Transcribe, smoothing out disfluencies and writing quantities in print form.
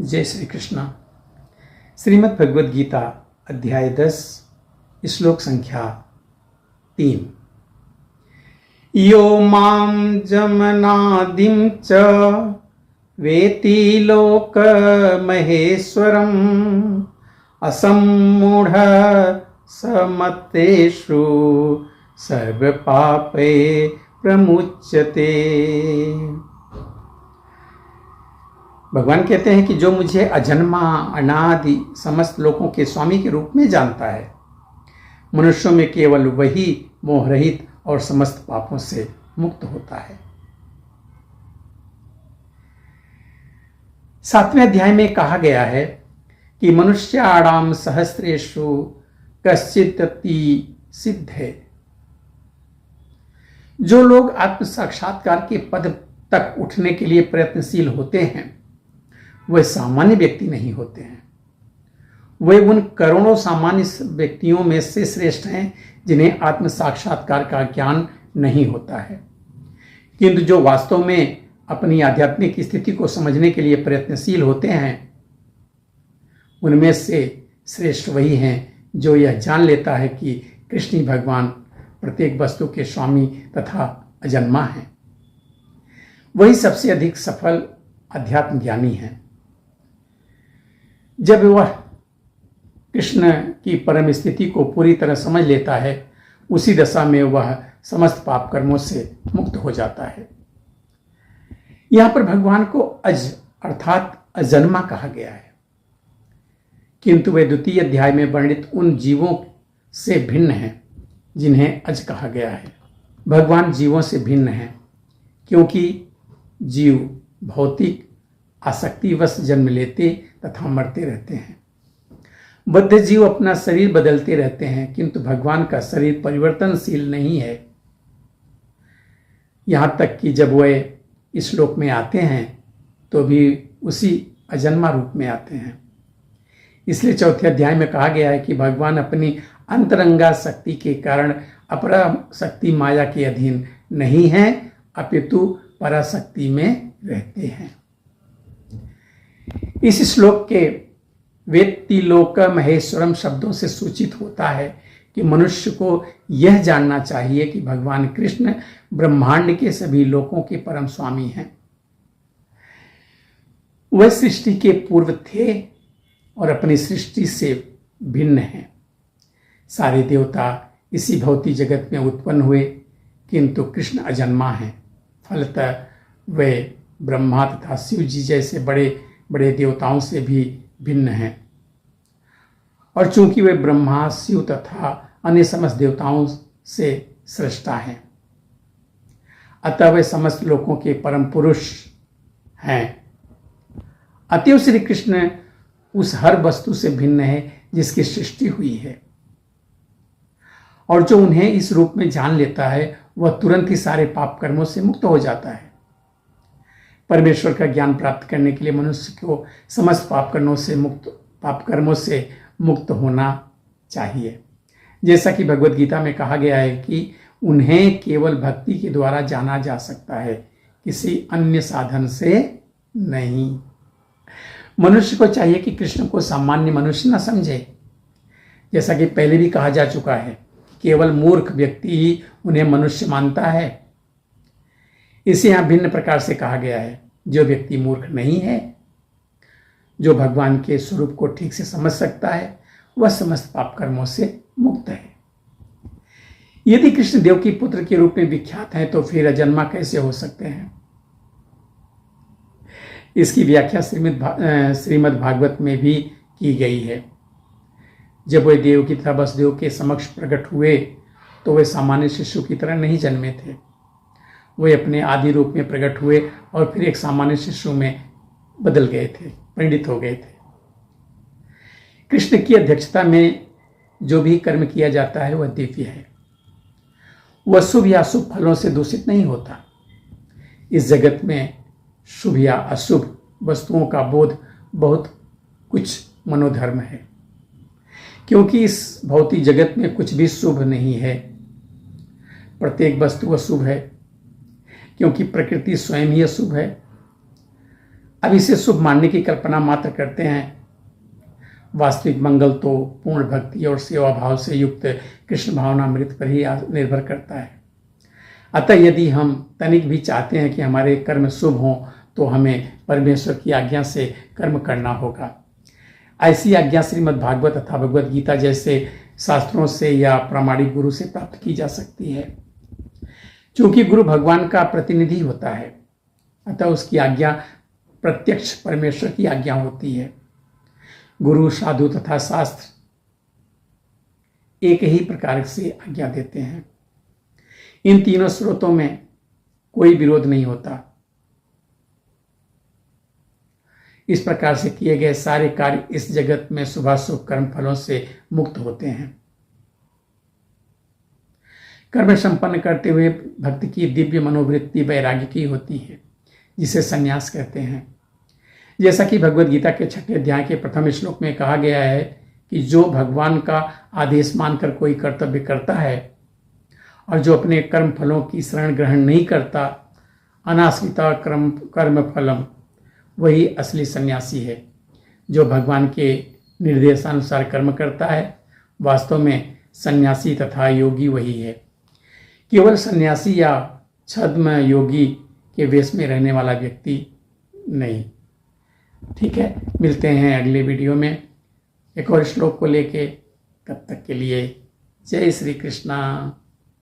जय श्री कृष्ण। श्रीमद् भगवद गीता अध्याय 10 श्लोक संख्या 3। यो मां जमनादिं च वेति लोक महेश्वरम् असम्मूढ़ समत्तेषु सर्वपापे प्रमुच्यते। भगवान कहते हैं कि जो मुझे अजन्मा अनादि समस्त लोकों के स्वामी के रूप में जानता है, मनुष्यों में केवल वही मोहरहित और समस्त पापों से मुक्त होता है। 7वें अध्याय में कहा गया है कि मनुष्याणाम सहस्रेषु कश्चिदपि सिद्धे। जो लोग आत्म साक्षात्कार के पद तक उठने के लिए प्रयत्नशील होते हैं, वे सामान्य व्यक्ति नहीं होते हैं। वे उन करोड़ों सामान्य व्यक्तियों में से श्रेष्ठ हैं जिन्हें आत्म साक्षात्कार का ज्ञान नहीं होता है, किंतु जो वास्तव में अपनी आध्यात्मिक स्थिति को समझने के लिए प्रयत्नशील होते हैं, उनमें से श्रेष्ठ वही हैं जो यह जान लेता है कि कृष्ण ही भगवान प्रत्येक वस्तु के स्वामी तथा अजन्मा हैं। वही सबसे अधिक सफल अध्यात्म ज्ञानी हैं। जब वह कृष्ण की परम स्थिति को पूरी तरह समझ लेता है, उसी दशा में वह समस्त पाप कर्मों से मुक्त हो जाता है। यहां पर भगवान को अज अर्थात अजन्मा कहा गया है, किंतु वे द्वितीय अध्याय में वर्णित उन जीवों से भिन्न हैं जिन्हें अज कहा गया है। भगवान जीवों से भिन्न हैं क्योंकि जीव भौतिक आसक्तिवश जन्म लेते तथा मरते रहते हैं। बद्ध जीव अपना शरीर बदलते रहते हैं, किंतु भगवान का शरीर परिवर्तनशील नहीं है। यहां तक कि जब वे इस लोक में आते हैं तो भी उसी अजन्मा रूप में आते हैं। इसलिए 4थे अध्याय में कहा गया है कि भगवान अपनी अंतरंगा शक्ति के कारण अपराशक्ति माया के अधीन नहीं हैं, अपितु पराशक्ति में रहते हैं। इस श्लोक के वेत्ति लोक महेश्वरम शब्दों से सूचित होता है कि मनुष्य को यह जानना चाहिए कि भगवान कृष्ण ब्रह्मांड के सभी लोकों के परम स्वामी हैं। वह सृष्टि के पूर्व थे और अपनी सृष्टि से भिन्न हैं। सारे देवता इसी भौतिक जगत में उत्पन्न हुए, किंतु कृष्ण अजन्मा हैं। फलतः वे ब्रह्मा तथा शिव जी जैसे बड़े बड़े देवताओं से भी भिन्न हैं, और चूंकि वे ब्रह्मा शिव तथा अन्य समस्त देवताओं से सृष्टा हैं, अतः वे समस्त लोकों के परम पुरुष हैं। अतएव श्री कृष्ण उस हर वस्तु से भिन्न है जिसकी सृष्टि हुई है, और जो उन्हें इस रूप में जान लेता है वह तुरंत ही सारे पाप कर्मों से मुक्त हो जाता है। परमेश्वर का ज्ञान प्राप्त करने के लिए मनुष्य को समस्त पाप कर्मों से मुक्त होना चाहिए। जैसा कि भगवद गीता में कहा गया है कि उन्हें केवल भक्ति के द्वारा जाना जा सकता है, किसी अन्य साधन से नहीं। मनुष्य को चाहिए कि कृष्ण को सामान्य मनुष्य न समझे। जैसा कि पहले भी कहा जा चुका है, केवल मूर्ख व्यक्ति ही उन्हें मनुष्य मानता है। इसे यहां भिन्न प्रकार से कहा गया है। जो व्यक्ति मूर्ख नहीं है, जो भगवान के स्वरूप को ठीक से समझ सकता है, वह समस्त पाप कर्मों से मुक्त है। यदि कृष्ण देव की पुत्र के रूप में विख्यात हैं, तो फिर अजन्मा कैसे हो सकते हैं? इसकी व्याख्या श्रीमद् भागवत में भी की गई है। जब वे देव की तरह वसुदेव के समक्ष प्रकट हुए तो वे सामान्य शिशु की तरह नहीं जन्मे थे। वे अपने आदि रूप में प्रकट हुए और फिर एक सामान्य शिशु में बदल गए थे, परिणित हो गए थे। कृष्ण की अध्यक्षता में जो भी कर्म किया जाता है वह दिव्य है। वह शुभ या अशुभ फलों से दूषित नहीं होता। इस जगत में शुभ या अशुभ वस्तुओं का बोध बहुत कुछ मनोधर्म है, क्योंकि इस भौतिक जगत में कुछ भी शुभ नहीं है। प्रत्येक वस्तु अशुभ है, क्योंकि प्रकृति स्वयं ही अशुभ है। अब इसे शुभ मानने की कल्पना मात्र करते हैं। वास्तविक मंगल तो पूर्ण भक्ति और सेवा भाव से युक्त कृष्ण भावनामृत पर ही निर्भर करता है। अतः यदि हम तनिक भी चाहते हैं कि हमारे कर्म शुभ हों तो हमें परमेश्वर की आज्ञा से कर्म करना होगा। ऐसी आज्ञा श्रीमद् भागवत तथा भगवद गीता जैसे शास्त्रों से या प्रामाणिक गुरु से प्राप्त की जा सकती है। चूंकि गुरु भगवान का प्रतिनिधि होता है, अतः उसकी आज्ञा प्रत्यक्ष परमेश्वर की आज्ञा होती है। गुरु, साधु तथा शास्त्र एक ही प्रकार से आज्ञा देते हैं। इन तीनों स्रोतों में कोई विरोध नहीं होता। इस प्रकार से किए गए सारे कार्य इस जगत में शुभाशुभ कर्म फलों से मुक्त होते हैं। कर्म संपन्न करते हुए भक्त की दिव्य मनोवृत्ति वैराग्य की होती है, जिसे संन्यास कहते हैं। जैसा कि भगवद गीता के 6वें अध्याय के प्रथम श्लोक में कहा गया है कि जो भगवान का आदेश मानकर कोई कर्तव्य करता है और जो अपने कर्म फलों की शरण ग्रहण नहीं करता, अनाश्रिता कर्म फलम, वही असली सन्यासी है। जो भगवान के निर्देशानुसार कर्म करता है, वास्तव में सन्यासी तथा योगी वही है। केवल सन्यासी या छद्म योगी के वेश में रहने वाला व्यक्ति नहीं। ठीक है, मिलते हैं अगले वीडियो में एक और श्लोक को लेके। तब तक के लिए जय श्री कृष्णा।